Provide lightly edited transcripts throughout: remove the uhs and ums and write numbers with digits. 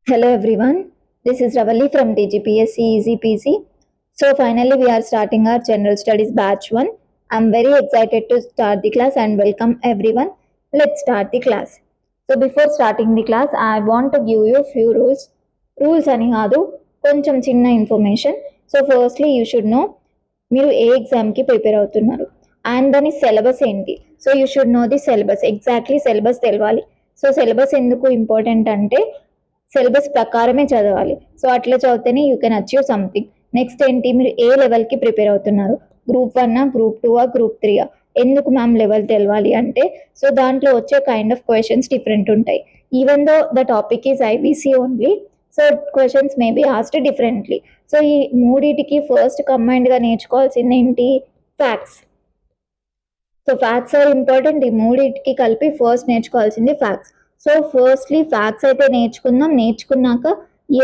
Hello everyone, this is Ravalli from TGPSC Easy Peasy. So finally we are starting our General Studies Batch 1. I'm very excited to start the class and welcome everyone. Let's start the class. So before starting the class, I want to give you a few rules. Rules అని కాదు, కొంచెం చిన్న information. So firstly you should know మీరు ఏ ఎగ్జామ్కి prepare అవుతున్నారు and దాని syllabus ఏంటి. So you should know the syllabus, exactly syllabus తెలవాలి. సో సిలబస్ ఎందుకు ఇంపార్టెంట్ అంటే సిలబస్ ప్రకారమే చదవాలి. సో అట్లా చదివితేనే you can achieve something. Next ఏంటి, మీరు ఏ లెవెల్కి ప్రిపేర్ అవుతున్నారు, గ్రూప్ 1, గ్రూప్ 2, గ్రూప్ 3? ఎందుకు మ్యామ్ లెవెల్ తెలవాలి అంటే, సో దాంట్లో వచ్చే కైండ్ ఆఫ్ క్వశ్చన్స్ డిఫరెంట్ ఉంటాయి. Even though the topic is IBC only, so questions may be asked differently. So ఈ మూడిటికి ఫస్ట్ కంబైన్డ్గా నేర్చుకోవాల్సింది ఏంటి, facts. So facts are important. ఈ మూడిటికి కలిపి ఫస్ట్ నేర్చుకోవాల్సింది ఫ్యాక్ట్స్. సో ఫస్ట్లీ ఫ్యాక్ట్స్ అయితే నేర్చుకుందాం. నేర్చుకున్నాక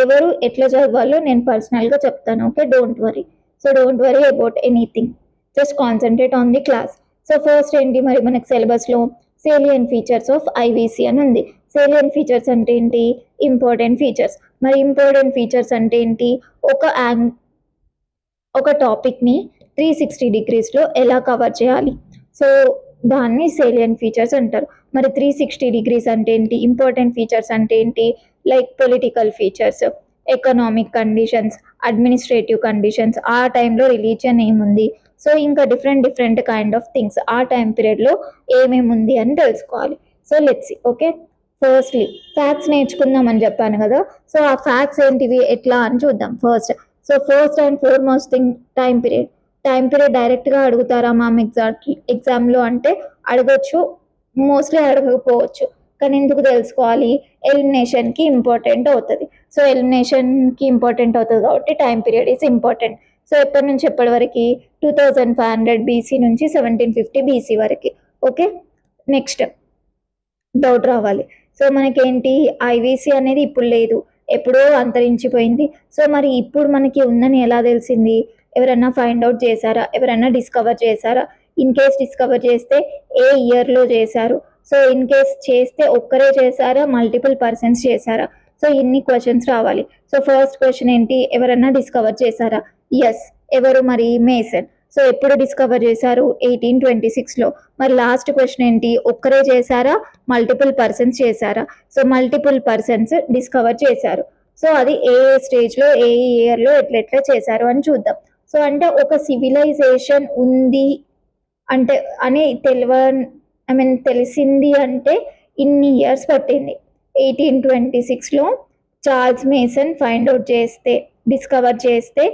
ఎవరు ఎట్లా చదవాలో నేను పర్సనల్గా చెప్తాను. Okay, don't worry. So don't worry about anything, just concentrate on the class. So first ఏంటి, మరి మనకు సిలబస్లో సేలియన్ ఫీచర్స్ ఆఫ్ ఐవీసీ అని ఉంది. సేలియన్ ఫీచర్స్ అంటే ఏంటి, ఇంపార్టెంట్ ఫీచర్స్. మరి ఇంపార్టెంట్ ఫీచర్స్ అంటే ఏంటి, ఒక టాపిక్ని 360 degreesలో ఎలా కవర్ చేయాలి, సో దాన్ని సేలియన్ ఫీచర్స్ అంటారు. మరి 360 degrees అంటే ఏంటి, ఇంపార్టెంట్ ఫీచర్స్ అంటే ఏంటి, like political features, economic conditions, administrative conditions, ఆ టైంలో రిలీజియన్ ఏముంది, సో ఇంకా డిఫరెంట్ కైండ్ ఆఫ్ థింగ్స్ ఆ టైం పీరియడ్లో ఏమేమి ఉంది అని తెలుసుకోవాలి. So let's see. Okay, firstly facts నేర్చుకుందాం అని చెప్పాను కదా. సో ఆ ఫ్యాక్ట్స్ ఏంటివి ఎట్లా అని చూద్దాం. First and foremost thing, time period డైరెక్ట్గా అడుగుతారా మ్యామ్ ఎగ్జామ్లో అంటే అడగొచ్చు, మోస్ట్లీ అడగకపోవచ్చు. కానీ ఎందుకు తెలుసుకోవాలి, ఎలిమినేషన్కి ఇంపార్టెంట్ అవుతుంది. సో ఎలిమినేషన్కి ఇంపార్టెంట్ అవుతుంది కాబట్టి time period is important. So ఎప్పటి నుంచి ఎప్పటి వరకు, 2500 BC నుంచి 1750 BC వరకు. ఓకే, నెక్స్ట్ డౌట్ రావాలి. సో మనకేంటి, ఐవీసీ అనేది ఇప్పుడు లేదు, ఎప్పుడో అంతరించిపోయింది. సో మరి ఇప్పుడు మనకి ఉందని ఎలా తెలిసింది, ఎవరన్నా ఫైండ్ అవుట్ చేశారా, ఎవరన్నా డిస్కవర్ చేశారా, ఇన్ కేస్ డిస్కవర్ చేస్తే ఏ ఇయర్లో చేశారు, సో ఇన్ కేస్ చేస్తే ఒక్కరే చేశారా, మల్టిపుల్ పర్సన్స్ చేశారా, సో ఇన్ని క్వశ్చన్స్ రావాలి. సో ఫస్ట్ క్వశ్చన్ ఏంటి, ఎవరన్నా డిస్కవర్ చేశారా, ఎస్. ఎవరు, మరి మేసన్. సో ఎప్పుడు డిస్కవర్ చేశారు, 1826లో. మరి లాస్ట్ క్వశ్చన్ ఏంటి, ఒక్కరే చేశారా, మల్టిపుల్ పర్సన్స్ చేశారా, సో మల్టిపుల్ పర్సన్స్ డిస్కవర్ చేశారు. సో అది ఏ స్టేజ్లో, ఏ ఇయర్లో, ఎట్లెట్లా చేశారు అని చూద్దాం. సో అంటే ఒక సివిలైజేషన్ ఉంది అంటే అని తెలిసింది అంటే ఇన్ని ఇయర్స్ పట్టింది. 1826లో చార్ల్స్ మేసన్ ఫైండ్ అవుట్ చేస్తే, డిస్కవర్ చేస్తే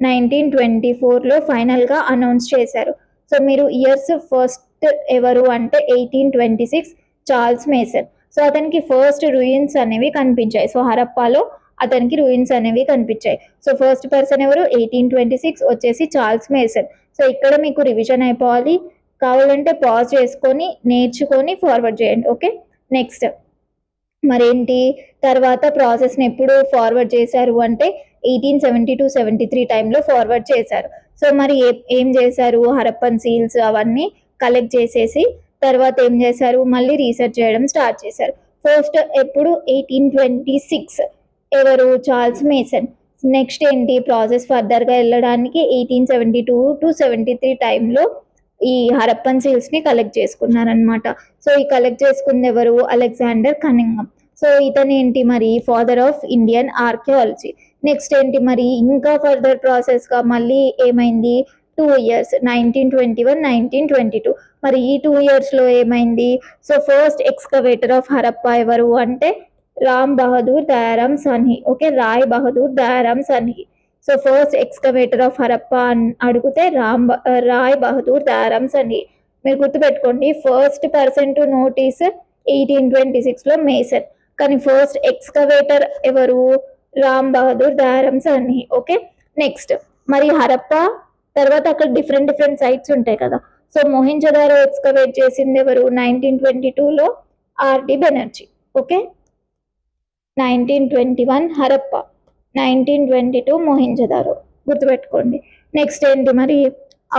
1924లో ఫైనల్గా అనౌన్స్ చేశారు. సో మీరు ఇయర్స్ ఫస్ట్ ఎవరు అంటే 1826 చార్ల్స్ మేసన్. సో అతనికి ఫస్ట్ రూయిన్స్ అనేవి కనిపించాయి. సో హరప్పాలో అతనికి రూయిన్స్ అనేవి కనిపించాయి. సో ఫస్ట్ పర్సన్ ఎవరు, 1826 వచ్చేసి చార్ల్స్ మేసన్. సో ఇక్కడ మీకు రివిజన్ అయిపోవాలి, కావాలంటే పాజ్ చేసుకొని నేర్చుకొని ఫార్వర్డ్ చేయండి. ఓకే, నెక్స్ట్ మరేంటి, తర్వాత ప్రాసెస్ని ఎప్పుడు ఫార్వర్డ్ చేశారు అంటే 1872-73 టైంలో ఫార్వర్డ్ చేశారు. సో మరి ఏం చేశారు, హరప్పన్ సీల్స్ అవన్నీ కలెక్ట్ చేసేసి తర్వాత ఏం చేశారు, మళ్ళీ రీసెర్చ్ చేయడం స్టార్ట్ చేశారు. ఫస్ట్ ఎప్పుడు, 1826 ఎవరు, చార్ల్స్ మేసన్. నెక్స్ట్ ఏంటి, ప్రాసెస్ ఫర్దర్గా వెళ్ళడానికి 1872-73 టైంలో ఈ హరప్పన్ సీల్స్ని కలెక్ట్ చేసుకున్నారనమాట. సో ఈ కలెక్ట్ చేసుకుంది ఎవరు, అలెగ్జాండర్ కనింఘమ్. సో ఇతను ఏంటి, మరి father of Indian archaeology. Next ఏంటి, మరి ఇంకా ఫర్దర్ ప్రాసెస్గా మళ్ళీ ఏమైంది, 2 years, 1921, 1922. మరి ఈ 2 yearsలో ఏమైంది, so first excavator of Harappa ఎవరు అంటే Rai Bahadur Dayaram Sahni. So first excavator of Harappa అని అడిగితే రాయ్ బహదూర్ దయారాం సన్హి. మీరు గుర్తుపెట్టుకోండి, ఫస్ట్ పర్సన్ టు నోటీస్ 1826లో మేసన్, కానీ ఫస్ట్ ఎక్స్కవేటర్ ఎవరు, రాయ్ బహదూర్ దయారాం సన్హి. ఓకే, నెక్స్ట్ మరి హరప్పా తర్వాత అక్కడ డిఫరెంట్ సైట్స్ ఉంటాయి కదా. సో మొహెంజోదారో ఎక్స్కవేట్ చేసింది ఎవరు, 1922లో ఆర్డి బెనర్జీ. ఓకే, 1921 హరప్పా, 1922 మొహెంజోదారో, గుర్తుపెట్టుకోండి. నెక్స్ట్ ఏంటి, మరి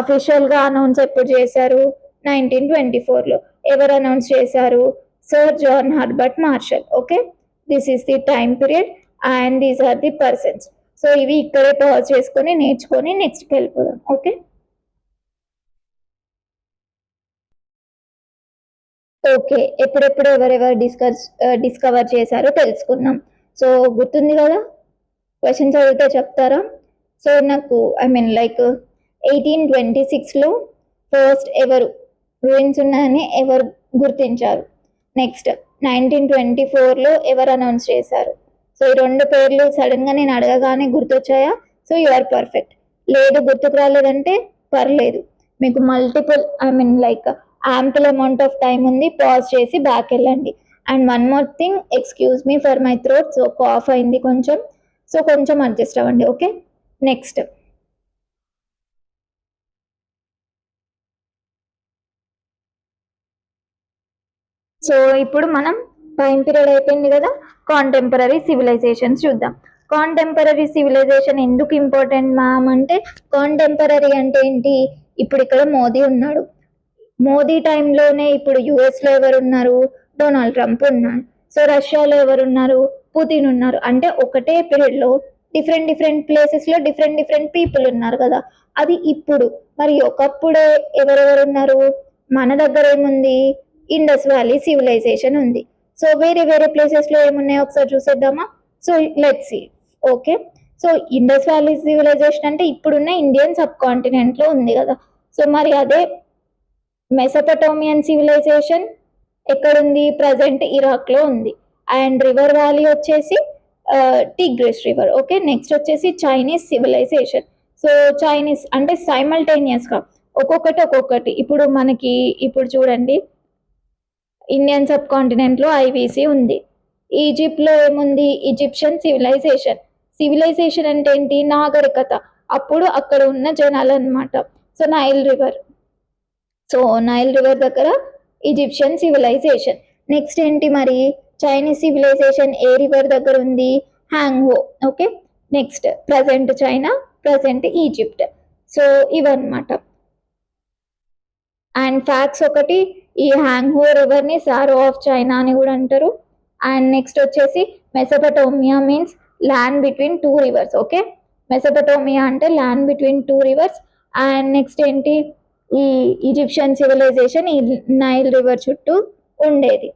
అఫీషియల్గా అనౌన్స్ ఎప్పుడు చేశారు, 1924లో. ఎవరు అనౌన్స్ చేశారు, sir John Herbert Marshall. Okay, this is the time period and these are the persons. So ఇవి ఇక్కడే పాజ్ చేసుకొని నేర్చుకొని నెక్స్ట్కి వెళ్ళిపోదాం. ఓకే, ఓకే, ఎప్పుడెప్పుడు ఎవరెవరు డిస్కవర్ చేశారో తెలుసుకున్నాం. సో గుర్తుంది కదా, క్వశ్చన్స్ అడిగితే చెప్తారా? సో నాకు లైక్ 1826లో ఫస్ట్ ఎవరు రూయిన్స్ ఉన్నాయని ఎవరు గుర్తించారు? నెక్స్ట్ 1924లో ఎవరు అనౌన్స్ చేశారు? సో ఈ రెండు పేర్లు సడన్గా నేను అడగగానే గుర్తొచ్చాయా? So you are perfect. లేదు గుర్తుకు రాలేదంటే పర్లేదు, మీకు multiple like ample amount of time ఉంది, పాజ్ చేసి బ్యాక్ వెళ్ళండి. And one more thing, excuse me for my throat, so cough అయింది కొంచెం, సో కొంచెం అడ్జస్ట్ అవ్వండి. Okay, next. సో ఇప్పుడు మనం టైం పీరియడ్ అయిపోయింది కదా, కాంటెంపరీ సివిలైజేషన్స్ చూద్దాం. కాంటెంపరీ సివిలైజేషన్ ఎందుకు ఇంపార్టెంట్ మ్యామ్ అంటే, కాంటెంపరీ అంటే ఏంటి? ఇప్పుడు ఇక్కడ మోదీ ఉన్నాడు, మోదీ టైంలోనే ఇప్పుడు యుఎస్లో ఎవరు ఉన్నారు? డొనాల్డ్ ట్రంప్ ఉన్నారు. సో రష్యాలో ఎవరు ఉన్నారు? పుతిన్ ఉన్నారు. అంటే ఒకటే పీరియడ్లో డిఫరెంట్ డిఫరెంట్ ప్లేసెస్లో డిఫరెంట్ డిఫరెంట్ పీపుల్ ఉన్నారు కదా, అది ఇప్పుడు. మరి ఒకప్పుడే ఎవరెవరు ఉన్నారు? మన దగ్గర ఏముంది? ఇండస్ వ్యాలీ సివిలైజేషన్ ఉంది. సో వేరే వేరే ప్లేసెస్లో ఏమున్నాయో ఒకసారి చూసేద్దామా? So let's see. Okay, so Indus valley civilization అంటే ఇప్పుడున్న ఇండియన్ సబ్ కాంటినెంట్లో ఉంది కదా. సో మరి అదే మెసోపటోమియన్ సివిలైజేషన్ ఎక్కడుంది? ప్రజెంట్ ఇరాక్లో ఉంది. అండ్ రివర్ వ్యాలీ వచ్చేసి టిగ్రిస్ రివర్. ఓకే, నెక్స్ట్ వచ్చేసి చైనీస్ సివిలైజేషన్. సో చైనీస్ అంటే సైమల్టేనియస్గా ఒక్కొక్కటి. ఇప్పుడు మనకి ఇప్పుడు చూడండి, ఇండియన్ సబ్ కాంటినెంట్లో ఐవీసీ ఉంది. ఈజిప్ట్లో ఏముంది? Egyptian civilisation. సివిలైజేషన్ అంటే ఏంటి? నాగరికత, అప్పుడు అక్కడ ఉన్న జనాలు అనమాట. So Nile river, so Nile river దగ్గర ఈజిప్షియన్ సివిలైజేషన్. నెక్స్ట్ ఏంటి మరి? చైనీస్ సివిలైజేషన్ ఏ రివర్ దగ్గర ఉంది? Hwang Ho. Okay, next present China, present Egypt. So ఇవన్నమాట. అండ్ ఫ్యాక్ట్స్ ఒకటి, ఈ హ్యాంగ్హో రివర్ని సారో ఆఫ్ చైనా అని కూడా అంటారు. అండ్ నెక్స్ట్ వచ్చేసి Mesopotamia means land between two rivers. Okay, Mesopotamia అంటే land between two rivers. And next ఏంటి? ఈ ఈజిప్షియన్ సివిలైజేషన్ ఈ నైల్ రివర్ చుట్టూ ఉండేది.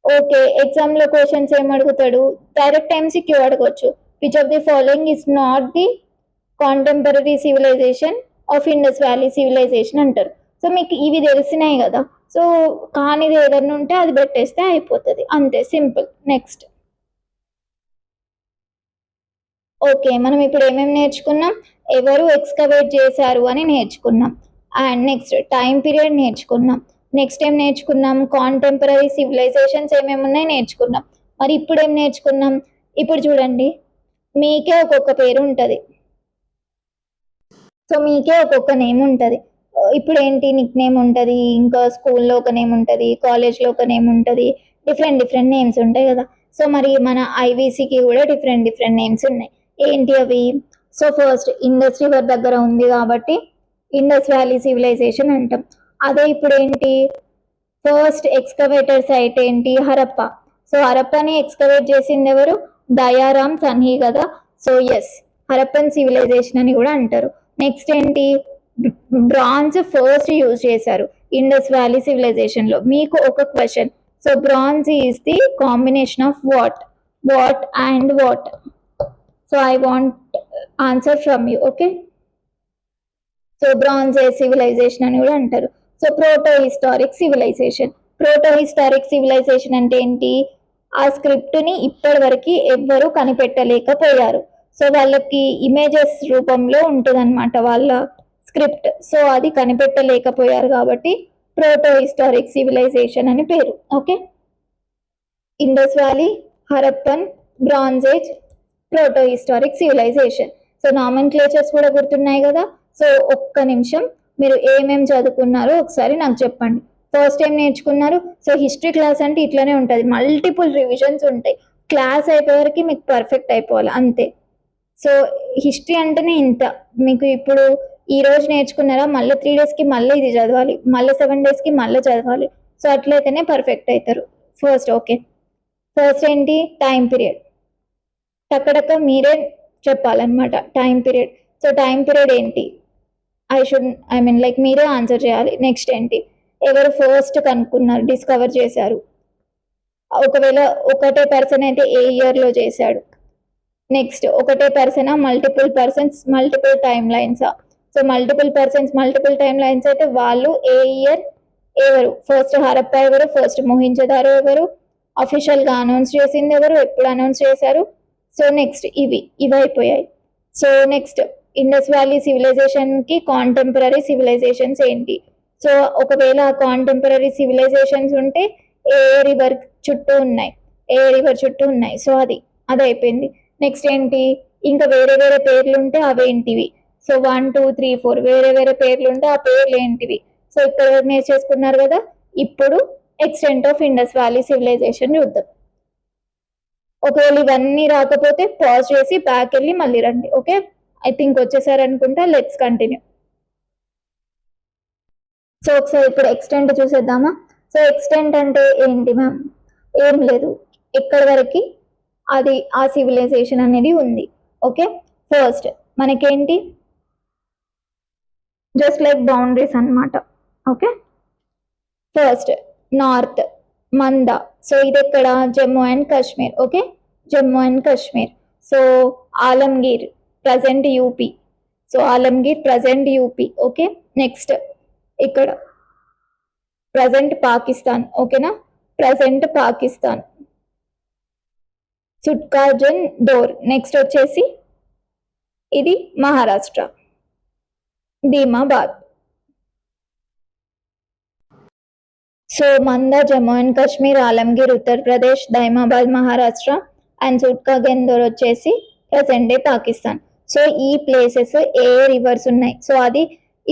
ఓకే, ఎగ్జామ్లో క్వశ్చన్స్ ఏం అడుగుతాడు? డైరెక్ట్ ఎంసీక్యూ అడగొచ్చు. Which of the following is not the contemporary civilization of Indus valley civilization అంటారు. సో మీకు ఇవి తెలిసినాయి కదా, సో కానిది ఏదన్నా ఉంటే అది పెట్టేస్తే అయిపోతుంది, అంతే, సింపుల్. నెక్స్ట్. ఓకే, మనం ఇప్పుడు ఏమేమి నేర్చుకున్నాం? ఎవరు ఎక్స్కవేట్ చేశారు అని నేర్చుకున్నాం. అండ్ నెక్స్ట్ టైం పీరియడ్ నేర్చుకున్నాం. నెక్స్ట్ ఏం నేర్చుకున్నాం? కాంటెంపరీ సివిలైజేషన్స్ ఏమేమి ఉన్నాయి నేర్చుకున్నాం. మరి ఇప్పుడు ఏం నేర్చుకున్నాం? ఇప్పుడు చూడండి, మీకే ఒక్కొక్క పేరు ఉంటుంది. సో మీకే ఒక్కొక్క నేమ్ ఉంటుంది. ఇప్పుడు ఏంటి? నిక్ నేమ్ ఉంటుంది, ఇంకా స్కూల్లో ఒక నేమ్ ఉంటుంది, కాలేజ్లో ఒక నేమ్ ఉంటుంది, డిఫరెంట్ డిఫరెంట్ నేమ్స్ ఉంటాయి కదా. సో మరి మన ఐవీసీకి కూడా డిఫరెంట్ డిఫరెంట్ నేమ్స్ ఉన్నాయి. ఏంటి అవి? సో ఫస్ట్ ఇండస్ రివర్ దగ్గర ఉంది కాబట్టి ఇండస్ వ్యాలీ సివిలైజేషన్ అంటాం. అదే ఇప్పుడు ఏంటి? ఫస్ట్ ఎక్స్కవేటర్ సైట్ ఏంటి? హరప్ప. సో హరప్పని ఎక్స్కవేట్ చేసింది ఎవరు? దయారామ్ సన్హి కదా. సో ఎస్, హరప్పన్ సివిలైజేషన్ అని కూడా అంటారు. నెక్స్ట్ ఏంటి? బ్రాంజ్ ఫస్ట్ యూజ్ చేశారు ఇండస్ వ్యాలీ సివిలైజేషన్ లో. మీకు ఒక question, so bronze is the combination of what and what? So I want answer from you. Okay, so bronze age civilization అని కూడా అంటారు. So proto historic civilization. Proto historic civilization అంటే ఏంటి? ఆ స్క్రిప్ట్ని ఇప్పటి వరకు ఎవ్వరూ కనిపెట్టలేకపోయారు. సో వాళ్ళకి ఇమేజెస్ రూపంలో ఉంటుంది అనమాట వాళ్ళ స్క్రిప్ట్. సో అది కనిపెట్టలేకపోయారు కాబట్టి ప్రోటో హిస్టారిక్ సివిలైజేషన్ అని పేరు. Okay, Indus valley, Harappan, bronze age, proto historic civilization. So nomenclatures కూడా గుర్తున్నాయి కదా. సో ఒక్క నిమిషం, మీరు ఏమేమి చదువుకున్నారో ఒకసారి నాకు చెప్పండి. ఫస్ట్ ఏం నేర్చుకున్నారు? సో హిస్టరీ క్లాస్ అంటే ఇట్లనే ఉంటుంది, మల్టిపుల్ రివిజన్స్ ఉంటాయి. క్లాస్ అయిపోయేవరకు మీకు పర్ఫెక్ట్ అయిపోవాలి అంతే. సో హిస్టరీ అంటేనే ఇంత. మీకు ఇప్పుడు ఈ రోజు నేర్చుకున్నారా, మళ్ళీ 3 డేస్కి మళ్ళీ ఇది చదవాలి, మళ్ళీ 7 డేస్కి మళ్ళీ చదవాలి. సో అట్లయితేనే పర్ఫెక్ట్ అవుతారు ఫస్ట్. ఓకే, ఫస్ట్ ఏంటి? Time period. టక్కడక్క మీరే చెప్పాలన్నమాట time period. So time period ఏంటి, లైక్ మీరే ఆన్సర్ చేయాలి. నెక్స్ట్ ఏంటి, ఎవరు ఫస్ట్ కనుక్కున్నారు, డిస్కవర్ చేశారు. ఒకవేళ ఒకటే పర్సన్ అయితే ఏ ఇయర్లో చేశాడు. నెక్స్ట్ ఒకటే పర్సనా, మల్టిపుల్ పర్సన్స్, మల్టిపుల్ టైమ్ లైన్సా. So multiple persons, multiple time lines అయితే వాళ్ళు ఏ ఇయర్, ఎవరు ఫస్ట్ హరప్ప, ఎవరు ఫస్ట్ మోహింజదారో, ఎవరు అఫీషియల్ గా అనౌన్స్ చేసింది, ఎవరు ఎప్పుడు అనౌన్స్ చేశారు. సో నెక్స్ట్ ఇవి అయిపోయాయి. So next Indus valley civilization కి కాంటెంపరీ సివిలైజేషన్స్ ఏంటి. సో ఒకవేళ కాంటెంపరీ సివిలైజేషన్స్ ఉంటే ఏ రివర్ చుట్టూ ఉన్నాయి, సో అది అయిపోయింది. నెక్స్ట్ ఏంటి, ఇంకా వేరే వేరే పేర్లు ఉంటే అవేంటివి. సో 1 2 3 4 వేరే వేరే పేర్లు ఉంటే ఆ పేర్లు ఏంటివి. సో ఇక్కడ నేర్చేసుకున్నారు కదా. ఇప్పుడు extent of Indus valley civilization చూద్దాం. ఒకవేళ ఇవన్నీ రాకపోతే పాజ్ చేసి బ్యాక్ వెళ్ళి మళ్ళీ రండి. ఓకే, ఐ థింక్ వచ్చేసారు అనుకుంటా. Let's continue. సో ఒకసారి ఇప్పుడు ఎక్స్టెంట్ చూసేద్దామా. సో ఎక్స్టెంట్ అంటే ఏంటి మ్యామ్, ఏం లేదు, ఎక్కడి వరకు అది ఆ సివిలైజేషన్ అనేది ఉంది. ఓకే, ఫస్ట్ మనకేంటి జస్ట్ లైక్ బౌండరీస్ అన్నమాట. ఓకే, ఫస్ట్ నార్త్ మంద. సో ఇది ఎక్కడ, Jammu and Kashmir. Okay, Jammu and Kashmir. So Alamgir present UP. So Alamgir present UP. Okay, next ఇక్కడ ప్రజెంట్ పాకిస్తాన్. ఓకేనా, ప్రజెంట్ పాకిస్తాన్. సుట్కాజన్ డోర్. నెక్స్ట్ వచ్చేసి ఇది మహారాష్ట్ర, ధీమాబాద్. సో మంద జమ్మూ అండ్ కాశ్మీర్, ఆలంగీర్ ఉత్తరప్రదేశ్, దైమాబాద్ మహారాష్ట్ర అండ్ సుట్కాగెందోర్ వచ్చేసి ప్రజెంట్ డే పాకిస్తాన్. సో ఈ ప్లేసెస్ ఏ రివర్స్ ఉన్నాయి. సో అది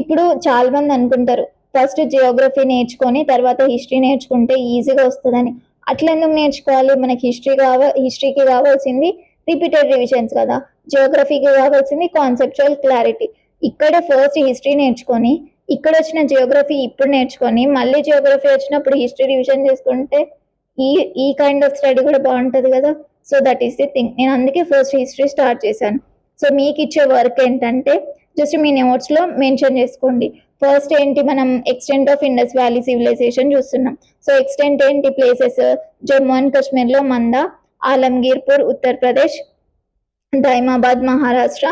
ఇప్పుడు చాలా మంది అనుకుంటారు ఫస్ట్ జియోగ్రఫీ నేర్చుకొని తర్వాత హిస్టరీ నేర్చుకుంటే ఈజీగా వస్తుందని. అట్లా ఎందుకు నేర్చుకోవాలి, మనకి హిస్టరీకి కావాల్సింది రిపీటెడ్ రివిజన్స్ కదా, జియోగ్రఫీకి కావాల్సింది కాన్సెప్చువల్ క్లారిటీ. ఇక్కడే ఫస్ట్ హిస్టరీ నేర్చుకొని ఇక్కడ వచ్చిన జియోగ్రఫీ ఇప్పుడు నేర్చుకొని మళ్ళీ జియోగ్రఫీ వచ్చినప్పుడు హిస్టరీ రివిజన్ చేసుకుంటే ఈ కైండ్ ఆఫ్ స్టడీ కూడా బాగుంటుంది కదా. So that is the thing, నేను అందుకే ఫస్ట్ హిస్టరీ స్టార్ట్ చేశాను. సో మీకు ఇచ్చే వర్క్ ఏంటంటే జస్ట్ మీ నోట్స్లో మెన్షన్ చేసుకోండి. ఫస్ట్ ఏంటి, మనం extent of Indus valley civilization చూస్తున్నాం. సో ఎక్స్టెంట్ ఏంటి, ప్లేసెస్ జమ్మూ అండ్ కాశ్మీర్లో మంద, ఆలంగీర్పూర్ ఉత్తరప్రదేశ్, దైమాబాద్ మహారాష్ట్ర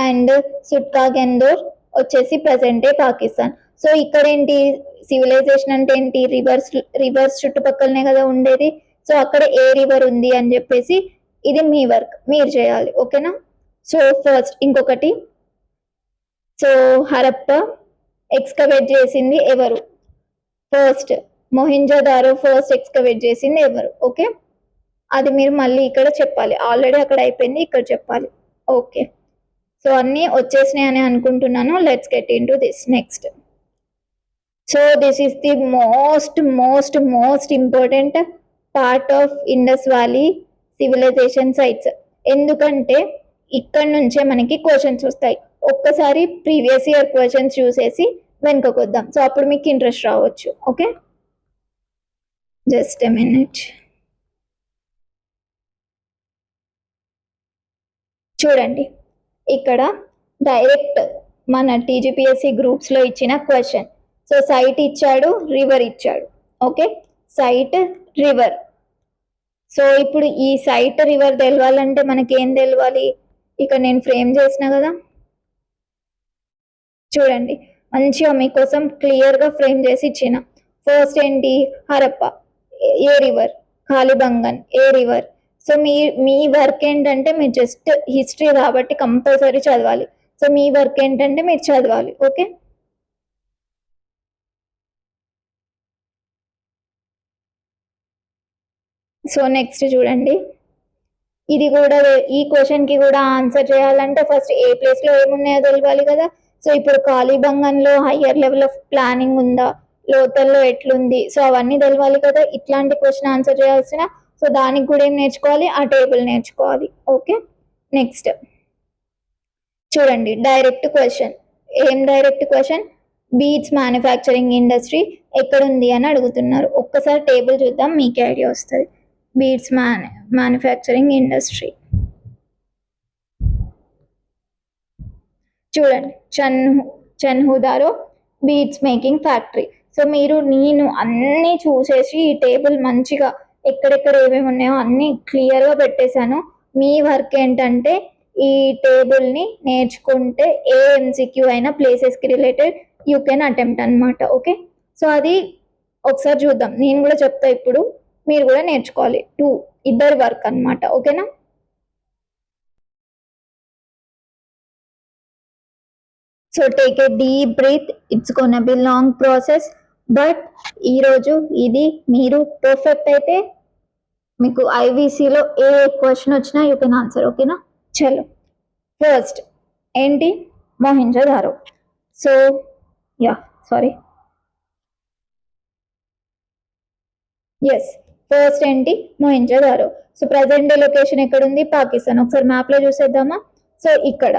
అండ్ సుట్కాగెందోర్ వచ్చేసి ప్రజెంట్ డే పాకిస్తాన్. సో ఇక్కడ ఏంటి, సివిలైజేషన్ అంటే ఏంటి, రివర్స్ చుట్టుపక్కలనే కదా ఉండేది. సో అక్కడ ఏ రివర్ ఉంది అని చెప్పేసి ఇది మీ వర్క్, మీరు చేయాలి. ఓకేనా. సో ఫస్ట్ ఇంకొకటి, సో హరప్ప ఎక్స్కవేట్ చేసింది ఎవరు, ఫస్ట్ మొహింజోదారో ఫస్ట్ ఎక్స్కవేట్ చేసింది ఎవరు. ఓకే, అది మీరు మళ్ళీ ఇక్కడ చెప్పాలి, ఆల్రెడీ అక్కడ అయిపోయింది, ఇక్కడ చెప్పాలి. ఓకే, సో అన్నీ వచ్చేసినాయి అని అనుకుంటున్నాను. Let's get into this next. So this is the most important part of Indus valley civilization sites. ఎందుకంటే ఇక్కడ నుంచే మనకి క్వశ్చన్స్ వస్తాయి. ఒక్కసారి ప్రీవియస్ ఇయర్ క్వశ్చన్స్ చూసేసి వెనుకకొద్దాం, సో అప్పుడు మీకు ఇంట్రెస్ట్ రావచ్చు. Okay, just a minute. చూడండి, ఇక్కడ డైరెక్ట్ మన టీజీపీఎస్సీ గ్రూప్స్లో ఇచ్చిన క్వశ్చన్. సో సైట్ ఇచ్చాడు, రివర్ ఇచ్చాడు. Okay, site river. సో ఇప్పుడు ఈ సైట్ రివర్ తెలవాలంటే మనకి ఏం తెలవాలి, ఇక్కడ నేను ఫ్రేమ్ చేసిన కదా, చూడండి మంచిగా మీకోసం క్లియర్గా ఫ్రేమ్ చేసి ఇచ్చిన. ఫస్ట్ ఏంటి, హరప్ప ఏ రివర్, కాలిబంగన్ ఏ రివర్. సో మీ వర్క్ ఏంటంటే మీరు జస్ట్ హిస్టరీ కాబట్టి కంపల్సరీ చదవాలి. సో మీ వర్క్ ఏంటంటే మీరు చదవాలి. ఓకే, సో నెక్స్ట్ చూడండి, ఇది కూడా ఈ క్వశ్చన్కి కూడా ఆన్సర్ చేయాలంటే ఫస్ట్ ఏ ప్లేస్లో ఏమున్నాయో తెలియాలి కదా. సో ఇప్పుడు కాలిబంగన్లో హయ్యర్ లెవెల్ ఆఫ్ ప్లానింగ్ ఉందా, లోతల్లో ఎట్లుంది, సో అవన్నీ తెలవాలి కదా. ఇట్లాంటి క్వశ్చన్ ఆన్సర్ చేయాల్సిన, సో దానికి కూడా ఏం నేర్చుకోవాలి, ఆ టేబుల్ నేర్చుకోవాలి. ఓకే, నెక్స్ట్ చూడంండి, డైరెక్ట్ క్వశ్చన్. ఏం direct question, beads manufacturing industry ఎక్కడుంది అని అడుగుతున్నారు. ఒక్కసారి టేబుల్ చూద్దాం, మీకే ఐడియా వస్తుంది. Beads manufacturing industry. చూడండి, Chanhudaro beads making factory. So మీరు నేను అన్నీ చూసేసి ఈ టేబుల్ మంచిగా ఎక్కడెక్కడ ఏమేమి ఉన్నాయో అన్నీ క్లియర్గా పెట్టేశాను. మీ వర్క్ ఏంటంటే ఈ టేబుల్ని నేర్చుకుంటే ఏ ఎంసీక్యూ అయినా ప్లేసెస్కి రిలేటెడ్ యూ కెన్ అటెంప్ట్ అనమాట. ఓకే, సో అది ఒకసారి చూద్దాం. నేను కూడా చెప్తా ఇప్పుడు, మీరు కూడా నేర్చుకోవాలి. ఇద్దరు వర్క్ అనమాట. ఓకేనా? So take a deep breath. It's gonna be long process, but ఈరోజు ఇది మీరు పర్ఫెక్ట్ అయితే మీకు ఐవీసీలో ఏ క్వశ్చన్ వచ్చినా యూ కెన్ ఆన్సర్. ఓకేనా? చలో, ఫస్ట్ ఏంటి? Mohenjodaro. So ya, sorry, yes, first ఏంటి? Mohenjodaro. So present day location ఎక్కడ ఉంది? పాకిస్తాన్. ఒకసారి మ్యాప్లో చూసేద్దామా? సో ఇక్కడ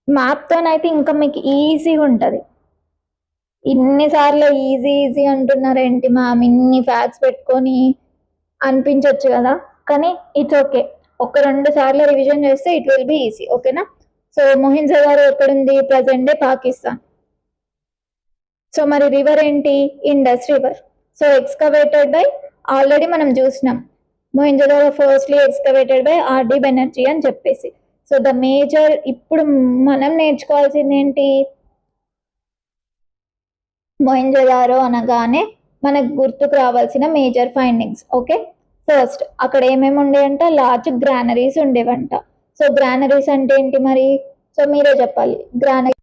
మ్యాప్తోనైతే ఇంకా మీకు ఈజీగా ఉంటుంది. ఇన్నిసార్లు ఈజీ ఈజీ అంటున్నారేంటి మ్యామ్, ఇన్ని ఫ్యాక్ట్స్ పెట్టుకొని అనిపించవచ్చు కదా, కానీ ఇట్స్ ఓకే. ఒక 2 సార్లు రివిజన్ చేస్తే ఇట్ విల్ బి ఈజీ. ఓకేనా? సో మొహింజోదారో ఎక్కడుంది? Present day Pakistan. సో మరి రివర్ ఏంటి? Indus river. So excavated by, already మనం చూసినాం, Mohenjodaro firstly excavated by R D Banerjee అని చెప్పేసి. సో ద మేజర్, ఇప్పుడు మనం నేర్చుకోవాల్సింది ఏంటి? మొహెంజోదారో అనగానే మనకు గుర్తుకు రావాల్సిన మేజర్ ఫైండింగ్స్. ఓకే, ఫస్ట్ అక్కడ ఏమేమి ఉండేవంట? లార్జ్ గ్రానరీస్ ఉండేవంట. సో గ్రానరీస్ అంటే ఏంటి మరి? సో మీరే చెప్పాలి. గ్రానరీ,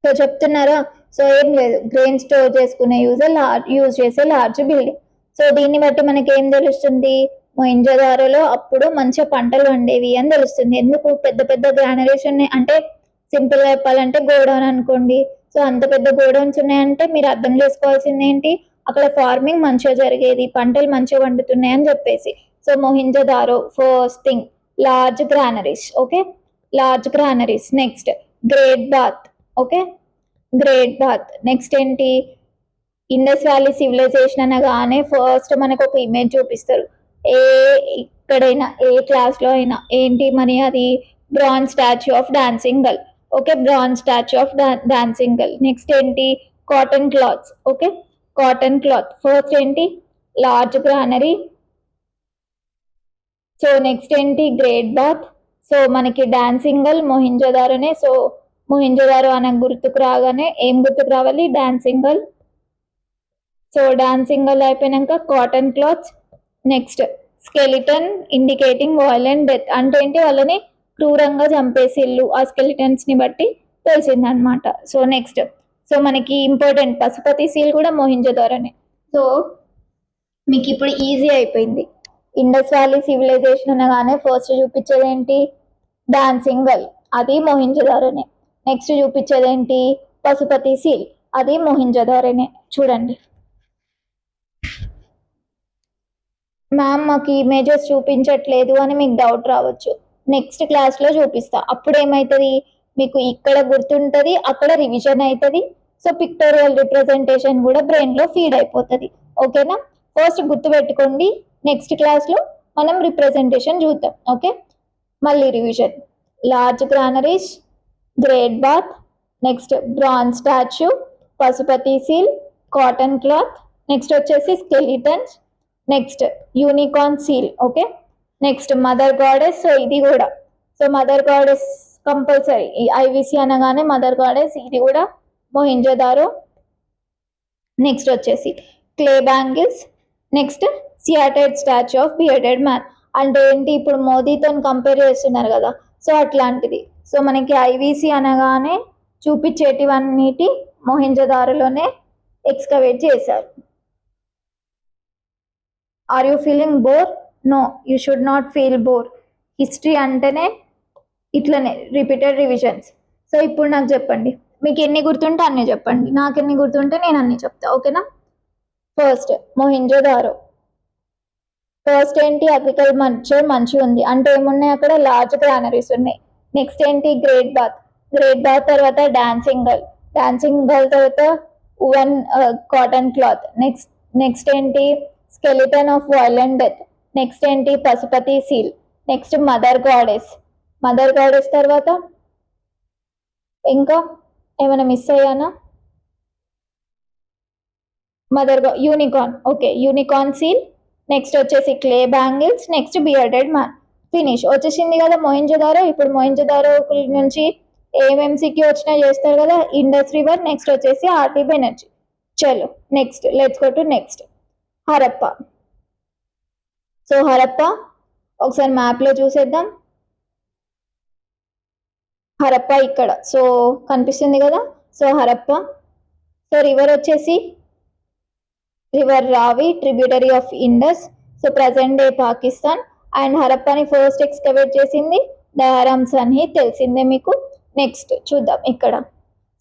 సో చెప్తున్నారా? సో ఏం లేదు, గ్రెయిన్ స్టోర్ చేసుకునే యూజ్ చేసే లార్జ్ బిల్డింగ్. సో దీన్ని బట్టి మనకి ఏం తెలుస్తుంది? మొహెంజోదారోలో అప్పుడు మంచిగా పంటలు వండేవి అని తెలుస్తుంది. ఎందుకు? పెద్ద పెద్ద గ్రానరీస్ ఉన్నాయి అంటే, సింపుల్ గా చెప్పాలంటే గోడౌన్ అనుకోండి. సో అంత పెద్ద గోడౌన్స్ ఉన్నాయంటే మీరు అర్థం చేసుకోవాల్సింది ఏంటి? అక్కడ ఫార్మింగ్ మంచిగా జరిగేది, పంటలు మంచిగా వండుతున్నాయి అని చెప్పేసి. So Mohenjodaro first thing large granaries. Okay, large granaries. Next great bath. Okay, great bath. Next ఏంటి? ఇండస్ వ్యాలీ సివిలైజేషన్ అనగానే ఫస్ట్ మనకు ఒక ఇమేజ్ చూపిస్తారు. ఇక్కడైనా ఏ క్లాస్ లో అయినా ఏంటి మరి అది? Bronze statue of dancing girl. Okay, bronze statue of dancing girl. Next ఏంటి? Cotton clothes. Okay, cotton cloth. First ఏంటి? Large granary. సో నెక్స్ట్ ఏంటి? Great bath. సో మనకి డాన్సింగ్ గర్ల్ మొహింజోదారోనే. సో మొహింజోదారో అనే గుర్తుకు రాగానే ఏం గుర్తుకు రావాలి? Dancing girl. So dancing girl అయిపోయినాక cotton clothes. Next skeleton indicating violent death. అంటే ఏంటి? వాళ్ళని క్రూరంగా చంపేసిల్లు. ఆ స్కెలిటన్స్ ని బట్టి తెలిసిందనమాట. సో నెక్స్ట్, సో మనకి ఇంపార్టెంట్ పశుపతి సీల్ కూడా మొహింజోదారోనే. సో మీకు ఇప్పుడు ఈజీ అయిపోయింది. ఇండస్ వ్యాలీ సివిలైజేషన్ అనగానే ఫస్ట్ చూపించేది ఏంటి? డాన్సింగ్ గర్ల్, అది మొహింజోదారోనే. నెక్స్ట్ చూపించేది ఏంటి? పశుపతి సీల్, అది మొహింజోదారోనే. చూడండి మ్యామ్, మాకు ఇమేజెస్ చూపించట్లేదు అని మీకు డౌట్ రావచ్చు. నెక్స్ట్ క్లాస్లో చూపిస్తా. అప్పుడు ఏమవుతుంది? మీకు ఇక్కడ గుర్తుంటుంది, అక్కడ రివిజన్ అవుతుంది. సో పిక్టోరియల్ రిప్రజెంటేషన్ కూడా బ్రెయిన్లో ఫీడ్ అయిపోతుంది. ఓకేనా? ఫస్ట్ గుర్తుపెట్టుకోండి, నెక్స్ట్ క్లాస్లో మనం రిప్రజెంటేషన్ చూద్దాం. ఓకే, మళ్ళీ revision. Large granaries, great bath, next bronze statue, Pashupati seal, cotton cloth, next వచ్చేసి skeletons, next unicorn seal. Okay, next mother goddess. So ఇది కూడా, so mother goddess compulsory. IVC అనగానే మదర్ గాడెస్, ఇది కూడా మొహింజోదారో. నెక్స్ట్ వచ్చేసి clay bangles. Next seated statue of bearded man. అంటే ఏంటి? ఇప్పుడు మోదీతో కంపేర్ చేస్తున్నారు కదా, సో అట్లాంటిది. సో మనకి ఐవిసి అనగానే చూపించేటివన్నిటి మొహింజోదారోలోనే ఎక్స్కవేట్ చేశారు. Are you feeling bore? No, you should not feel bore. History అంటేనే ఇట్లనే రిపీటెడ్ రివిజన్స్. సో ఇప్పుడు నాకు చెప్పండి, మీకు ఎన్ని గుర్తుంటే అన్నీ చెప్పండి, నాకు ఎన్ని గుర్తుంటే నేను అన్ని చెప్తా. ఓకేనా? ఫస్ట్ మొహింజోదారో. ఫస్ట్ ఏంటి? అగ్రికల్చర్ మంచిగా ఉంది అంటే ఏమున్నాయి అక్కడ? లార్జ్ గ్రానరీస్ ఉన్నాయి. నెక్స్ట్ ఏంటి? Great bath. గ్రేట్ బాత్ తర్వాత డాన్సింగ్ గర్ల్. డాన్సింగ్ గర్ల్ తర్వాత కాటన్ క్లాత్. నెక్స్ట్ ఏంటి? Skeleton of violent death. Next ఏంటి? Pashupati seal. Next mother goddess. Mother goddess తర్వాత ఇంకా ఏమైనా మిస్ అయ్యానా? Unicorn, okay, unicorn seal. Next వచ్చేసి clay bangles, next bearded man. Finish వచ్చేసింది కదా మొహెంజోదారో. ఇప్పుడు మొహెంజోదారో నుంచి ఏఎంసీకి వచ్చినా చేస్తారు కదా, ఇండస్ రివర్. నెక్స్ట్ వచ్చేసి ఆర్టీ బెనర్జీ. చలో next, let's go to next Harappa. So Harappa ఒకసారి మ్యాప్ లో చూసేద్దాం. హరప్ప ఇక్కడ సో కనిపిస్తుంది కదా. సో హరప్ప, సో రివర్ వచ్చేసి river Ravi, tributary of Indus. So present day Pakistan. And హరప్పని ఫస్ట్ ఎక్స్కవేట్ చేసింది దయారామ్ సన్హి, తెలిసిందే మీకు. నెక్స్ట్ చూద్దాం ఇక్కడ.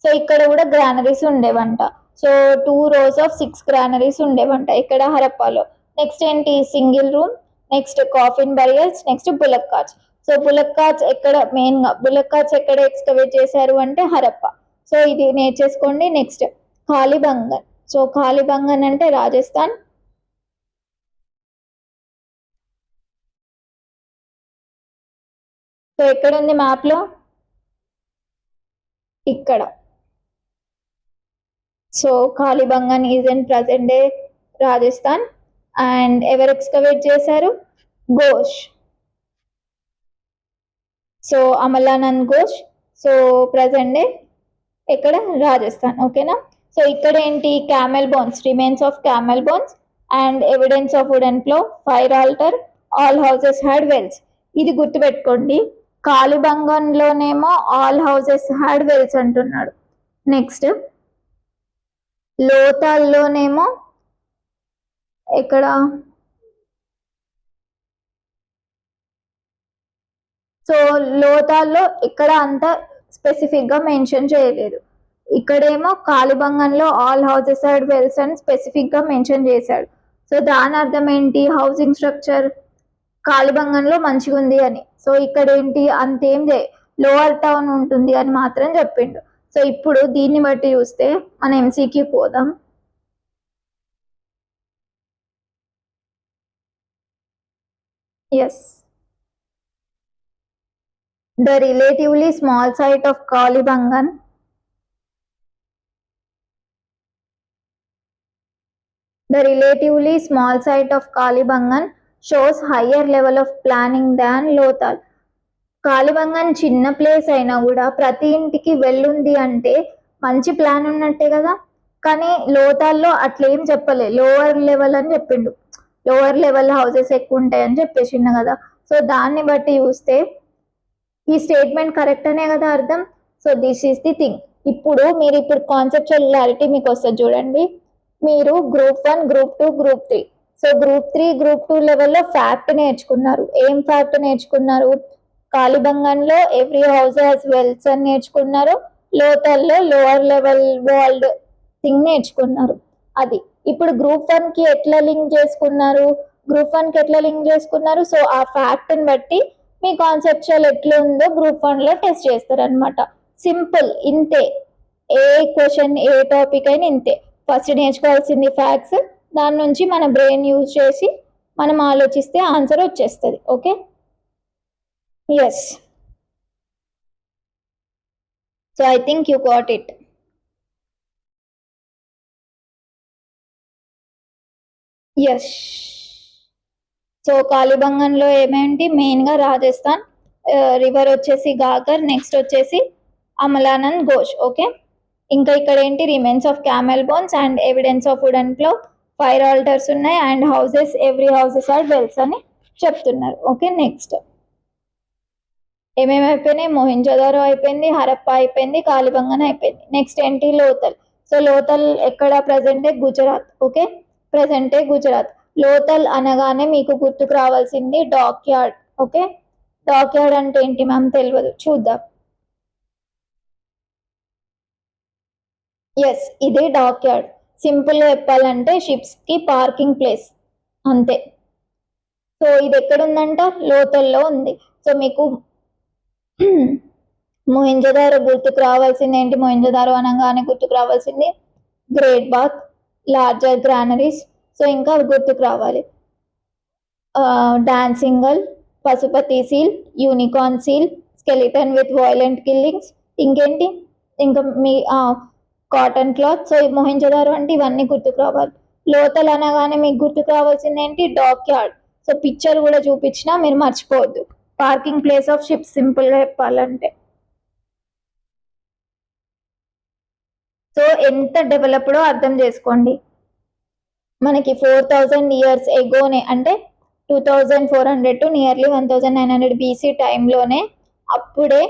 సో ఇక్కడ కూడా గ్రానరీస్ ఉండేవంట. సో 2 rows of 6 గ్రానరీస్ ఉండేవంట ఇక్కడ హరప్పాలో. నెక్స్ట్ ఏంటి, single room. Next coffin burials. Next bullock carts. So bullock carts ఎక్కడ, మెయిన్ గా బులక్ కార్ట్స్ ఎక్కడ ఎక్స్కవేట్ చేశారు అంటే హరప్ప. సో ఇది నేర్చేసుకోండి. నెక్స్ట్ కాలిబంగన్. సో కాలిబంగన్ అంటే రాజస్థాన్. సో ఎక్కడ ఉంది మ్యాప్ లో, ఇక్కడ. So Kalibangan is in present day Rajasthan. And ఎవరు ఎక్స్కవేట్ చేశారు, Ghosh. So Amalanand Ghosh. So present day ఇక్కడ రాజస్థాన్, ఓకేనా. సో ఇక్కడ ఏంటి, camel bones, remains of camel bones and evidence of wooden plough, fire altar, all houses had wells. ఇది గుర్తుపెట్టుకోండి. కాలిబంగన్ లోనేమో ఆల్ హౌసెస్ హ్యాడ్ వెల్స్ అంటున్నాడు. నెక్స్ట్ లోతాల్లోనేమో ఇక్కడ సో లోతాల్లో ఇక్కడ అంతా స్పెసిఫిక్ గా మెన్షన్ చేయలేదు. ఇక్కడేమో కాలిబంగన్లో ఆల్ హౌసెస్ హ్యాడ్ వెల్స్ అని స్పెసిఫిక్ గా మెన్షన్ చేశాడు. సో దాని అర్థం ఏంటి, హౌసింగ్ స్ట్రక్చర్ కాలిబంగన్లో మంచిగా ఉంది అని. సో ఇక్కడ ఏంటి, అంతేం లోవర్ టౌన్ ఉంటుంది అని మాత్రం చెప్పిండు. సో ఇప్పుడు దీన్ని బట్టి చూస్తే మన ఎంసీకి పోదాం. Yes, the relatively small site of Kalibangan shows higher level of planning than Lothal. Kalibangan చిన్న ప్లేస్ అయినా కూడా ప్రతి ఇంటికి వెళ్ళుంది అంటే మంచి ప్లాన్ ఉన్నట్టే కదా. కానీ లోతాల్లో అట్లేం చెప్పలే, లోవర్ లెవెల్ అని చెప్పిండు. లోవర్ లెవెల్ హౌసెస్ ఎక్కువ ఉంటాయని చెప్పేసిండు కదా. సో దాన్ని బట్టి చూస్తే ఈ స్టేట్మెంట్ కరెక్ట్ అనే కదా అర్థం. So this is the thing. ఇప్పుడు కాన్సెప్చువల్ క్లారిటీ మీకు వస్తుంది చూడండి. మీరు group 1, group 2, group 3, so group 3, group 2 లెవెల్లో ఫ్యాక్ట్ నేర్చుకున్నారు. ఏం ఫ్యాక్ట్ నేర్చుకున్నారు, కాలిబంగన్లో ఎవ్రీ హౌస్ హ్యాస్ వెల్స్ అని నేర్చుకున్నారు. లోతల్లో లోవర్ లెవెల్ వాల్డ్ థింగ్ నేర్చుకున్నారు. అది ఇప్పుడు గ్రూప్ 1కి ఎట్లా లింక్ చేసుకున్నారు, సో ఆ ఫ్యాక్ట్ని బట్టి మీ కాన్సెప్చువల్ ఎట్లా ఉందో గ్రూప్ 1లో టెస్ట్ చేస్తారనమాట. సింపుల్, ఇంతే. ఏ క్వశ్చన్, ఏ టాపిక్ అయినా ఇంతే. ఫస్ట్ నేర్చుకోవాల్సింది ఫ్యాక్ట్స్, దాని నుంచి మన బ్రెయిన్ యూజ్ చేసి మనం ఆలోచిస్తే ఆన్సర్ వచ్చేస్తుంది. Okay, yes. So I think you got it. Yes. So కాలిబంగన్లో ఏమేంటి, మెయిన్గా రాజస్థాన్, రివర్ వచ్చేసి గాగర్, నెక్స్ట్ వచ్చేసి అమలానంద్ ఘోష్. ఓకే, ఇంకా ఇక్కడ ఏంటి, remains of camel bones and evidence of wooden plough, fire altars ఉన్నాయి and houses, every houses are wells అని చెప్తున్నారు. ఓకే, నెక్స్ట్ ఏమేమి అయిపోయినాయి, మొహెంజోదారో అయిపోయింది, హరప్ప అయిపోయింది, కాలిబంగన్ అయిపోయింది. నెక్స్ట్ ఏంటి, లోతల్. సో లోతల్ ఎక్కడ, ప్రజెంటే గుజరాత్. ఓకే, ప్రజెంటే గుజరాత్. లోతల్ అనగానే మీకు గుర్తుకు రావాల్సింది dock yard. Okay, dock yard అంటే ఏంటి మ్యామ్ తెలియదు, చూద్దాం. ఎస్, ఇదే డాక్ యార్డ్. సింపుల్గా చెప్పాలంటే షిప్స్కి పార్కింగ్ ప్లేస్, అంతే. సో ఇది ఎక్కడుందంట, లోతల్లో ఉంది. సో మీకు మొహెంజోదారో గుర్తుకు రావాల్సింది ఏంటి, మొహెంజోదారో అనగానే గుర్తుకు రావాల్సింది great bath, larger granaries. So ఇంకా గుర్తుకు రావాలి dancing girl, Pashupati seal, unicorn seal, skeleton with violent killings. ఇంకేంటి, ఇంకా మీ కాటన్ క్లాత్. సో మొహంజదారో అంటే ఇవన్నీ గుర్తుకు రావాలి. లోతల్ అనగానే మీకు గుర్తుకు రావాల్సింది ఏంటి? Dock yard. సో పిక్చర్ కూడా చూపించినా మీరు మర్చిపోవద్దు. Parking place of ships, simple గా చెప్పాలంటే. సో ఎంత డెవలప్డో అర్థం చేసుకోండి. మనకి 4000 ఇయర్స్ ఎగోనే, అంటే 2400 టు నియర్లీ 1900 బీసీ టైంలోనే అప్పుడే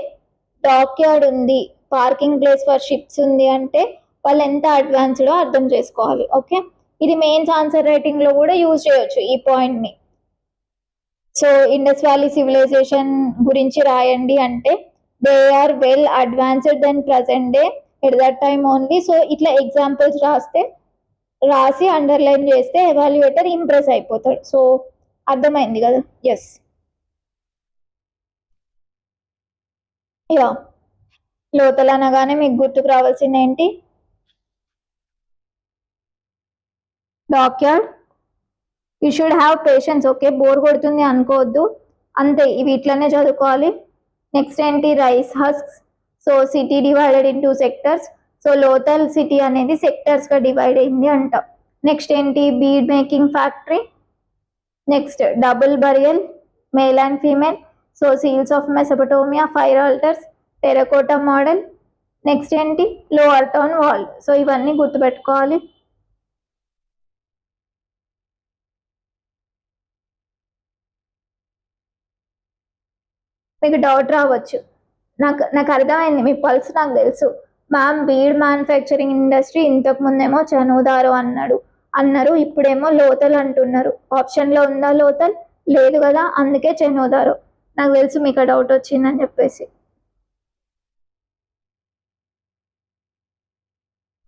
డాక్ యార్డ్ ఉంది, పార్కింగ్ ప్లేస్ ఫర్ షిప్స్ ఉంది అంటే వాళ్ళు ఎంత అడ్వాన్స్డో అర్థం చేసుకోవాలి. ఓకే, ఇది మెయిన్స్ ఆన్సర్ రైటింగ్ లో కూడా యూజ్ చేయొచ్చు ఈ పాయింట్ ని. సో ఇండస్ వ్యాలీ సివిలైజేషన్ గురించి రాయండి అంటే they are well advanced then present day at that time only. So ఇట్లా ఎగ్జాంపుల్స్ రాసి అండర్లైన్ చేస్తే ఎవాల్యుయేటర్ ఇంప్రెస్ అయిపోతాడు. సో అర్థమైంది కదా? ఎస్. యా, లోతల్ అనగానే మీకు గుర్తుకు రావాల్సింది ఏంటి? Dock yard. You should have patience. Okay, bore కొడుతుంది అనుకోవద్దు, అంతే, ఇవి ఇట్లనే చదువుకోవాలి. నెక్స్ట్ ఏంటి? Rice husks. So city divided in 2 sectors. So Lothal city అనేది సెక్టర్స్ గా డివైడ్ అయింది అంట. నెక్స్ట్ ఏంటి? Bead making factory. Next double burial, male and female. So seals of Mesopotamia, fire altars, terracotta model. Next ఏంటి? Lower town wall. So ఇవన్నీ గుర్తుపెట్టుకోవాలి. మీకు doubt రావచ్చు, నాకు అర్థమైంది, మీ పల్స్ నాకు తెలుసు మ్యామ్. బీడ్ మ్యానుఫ్యాక్చరింగ్ ఇండస్ట్రీ ఇంతకు ముందేమో చనుదారో అన్నారు, ఇప్పుడేమో లోతల్ అంటున్నారు. ఆప్షన్ లో ఉందా లోతల్? లేదు కదా, అందుకే చనుదారో. నాకు తెలుసు మీకు డౌట్ వచ్చిందని చెప్పేసి.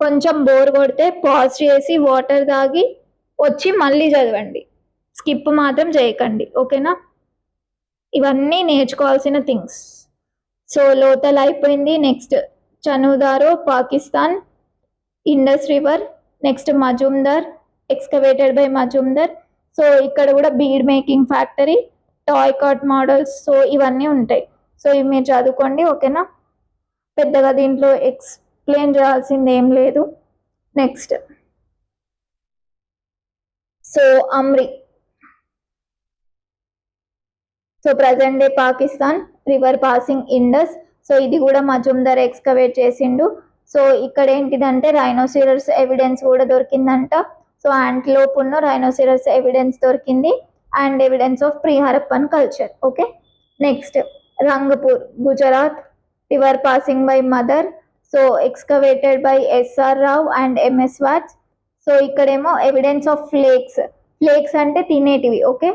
కొంచెం బోర్ కొడితే పాజ్ చేసి వాటర్ తాగి వచ్చి మళ్ళీ చదవండి, స్కిప్ మాత్రం చేయకండి. ఓకేనా? ఇవన్నీ నేర్చుకోవాల్సిన థింగ్స్. సో లోతల్ అయిపోయింది. Next Chanhudaro, Pakistan, Indus river. Next Majumdar, excavated by Majumdar. So ఇక్కడ కూడా bead making factory, toy cart models. So ఇవన్నీ ఉంటాయి. సో ఇవి మీరు చదువుకోండి. ఓకేనా? పెద్దగా దీంట్లో ఎక్స్ప్లెయిన్ చేయాల్సింది ఏం లేదు. Next so Amri. So present day Pakistan, river passing Indus. So ఇది కూడా మజుందర్ ఎక్స్కవేట్ చేసిండు. సో ఇక్కడ ఏంటిదంటే రైనోసిరస్ ఎవిడెన్స్ కూడా దొరికిందంట. సో యాంటిలోప్ ఉన్న రైనోసిరస్ ఎవిడెన్స్ దొరికింది, and evidence of pre Harappan culture. Okay, next Rangpur, Gujarat, river passing by Madar. So excavated by S R Rao and M S Vats. So ఇక్కడేమో ఎవిడెన్స్ ఆఫ్ ఫ్లేక్స్. ఫ్లేక్స్ అంటే తినేటివి. Okay,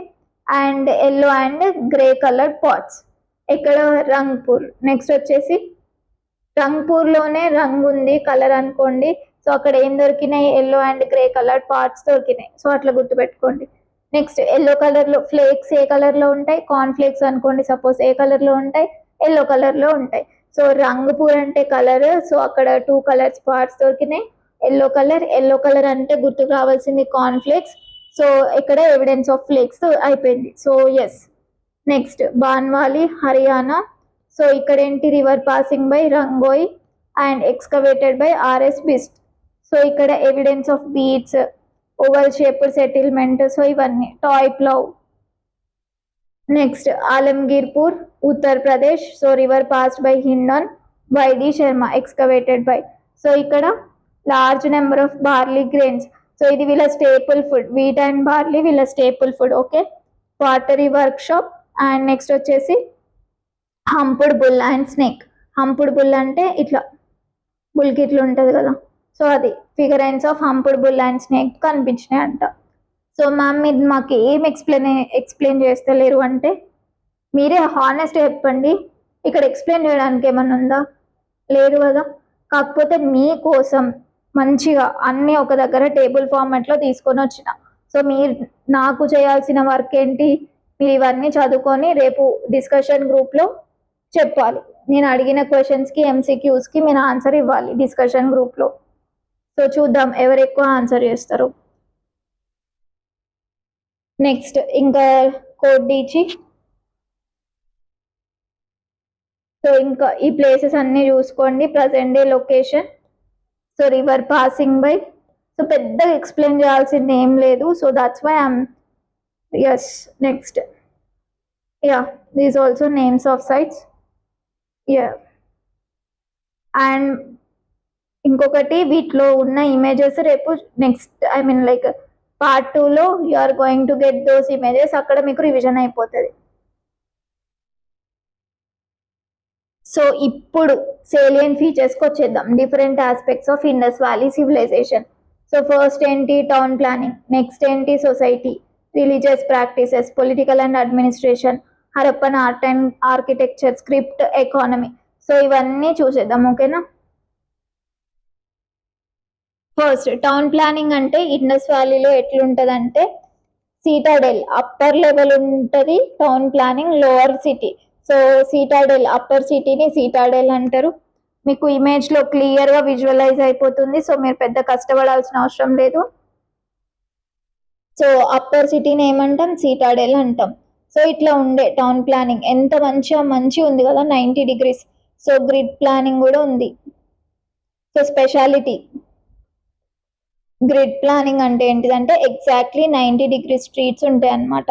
and yellow and grey colour pots. ఇక్కడ Rangpur. Next వచ్చేసి రంగ్పూర్లోనే రంగు ఉంది, colour అనుకోండి. So అక్కడ ఏం దొరికినాయి? Yellow and grey colour parts దొరికినాయి. సో అట్లా గుర్తుపెట్టుకోండి. నెక్స్ట్ ఎల్లో కలర్లో ఫ్లేక్స్ ఏ కలర్లో ఉంటాయి? కార్న్ ఫ్లేక్స్ అనుకోండి సపోజ్, ఏ కలర్లో ఉంటాయి? ఎల్లో కలర్లో ఉంటాయి. సో రంగుపూర్ అంటే కలర్. సో అక్కడ 2 కలర్స్ పార్ట్స్ దొరికినాయి, ఎల్లో కలర్ అంటే గుర్తుకు రావాల్సింది కార్న్ ఫ్లేక్స్. సో ఇక్కడ ఎవిడెన్స్ ఆఫ్ ఫ్లేక్స్ అయిపోయింది. So yes. Next Banawali, Haryana. So ఇక్కడ ఏంటి? River passing by Rangoi and excavated by R S Bisht. So ఇక్కడ evidence of beads, oval shaped settlement. So ఇవన్నీ toy plough. Next Alamgirpur, Uttar Pradesh. So river passed by Hindon, Y D Sharma, excavated by. So ఇక్కడ large number of barley grains. So ఇది వీళ్ళ staple food, wheat and barley వీళ్ళ staple food. Okay, pottery work shop. And next వచ్చేసి humped bull and snake. Humped bull అంటే ఇట్లా బుల్కి ఇట్లా ఉంటుంది కదా, సో అది figurines of humped bull and snake కనిపించినాయి అంట. సో మ్యామ్ మీరు మాకు ఏం ఎక్స్ప్లెయిన్ చేస్తలేరు అంటే మీరే హానెస్ట్ చెప్పండి, ఇక్కడ ఎక్స్ప్లెయిన్ చేయడానికి ఏమన్నా ఉందా? లేదు కదా. కాకపోతే మీకోసం మంచిగా అన్నీ ఒక దగ్గర టేబుల్ ఫార్మాట్లో తీసుకొని వచ్చిన. సో మీరు నాకు చేయాల్సిన వర్క్ ఏంటి? మీరు ఇవన్నీ చదువుకొని రేపు డిస్కషన్ గ్రూప్లో చెప్పాలి. నేను అడిగిన క్వశ్చన్స్కి, ఎంసీక్యూస్కి మీరు ఆన్సర్ ఇవ్వాలి డిస్కషన్ గ్రూప్లో. సో చూద్దాం ఎవరు ఎక్కువ ఆన్సర్ చేస్తారు. నెక్స్ట్ ఇంకా కోడ్ డీచి. సో ఇంకా ఈ ప్లేసెస్ అన్ని చూసుకోండి, present day location. So river passing by. So పెద్దగా ఎక్స్ప్లెయిన్ చేయాల్సింది ఏం లేదు. So that's why I'm yes. Next ya, these also names of sites. Ya, and ఇంకొకటి వీటిలో ఉన్న ఇమేజెస్ రేపు next I mean like part 2లో you are going to get those images. అక్కడ మీకు రివిజన్ అయిపోతుంది. సో ఇప్పుడు సేలియన్ ఫీచర్స్కి వచ్చేద్దాం, different aspects of Indus valley civilization. So first ఏంటి, టౌన్ ప్లానింగ్. నెక్స్ట్ ఏంటి, society, religious practices, political and administration, Harappan art and architecture, script, economy. So ఇవన్నీ చూసేద్దాం, ఓకేనా. ఫస్ట్ టౌన్ ప్లానింగ్ అంటే ఇండస్ వ్యాలీలో ఎట్లుంటదంటే సీటాడెల్ అప్పర్ లెవెల్ ఉంటుంది, town planning lower city. So Citadel upper సిటీని citadel అంటారు. మీకు ఇమేజ్లో క్లియర్గా విజువలైజ్ అయిపోతుంది. సో మీరు పెద్ద కష్టపడాల్సిన అవసరం లేదు. సో అప్పర్ సిటీని ఏమంటాం, సీటాడెల్ అంటాం. సో ఇట్లా ఉండే టౌన్ ప్లానింగ్ ఎంత మంచిగా ఉంది కదా, 90 degrees. సో గ్రిడ్ ప్లానింగ్ కూడా ఉంది. సో స్పెషాలిటీ గ్రిడ్ ప్లానింగ్ అంటే ఏంటిదంటే ఎగ్జాక్ట్లీ 90 degrees స్ట్రీట్స్ ఉంటాయి అన్నమాట.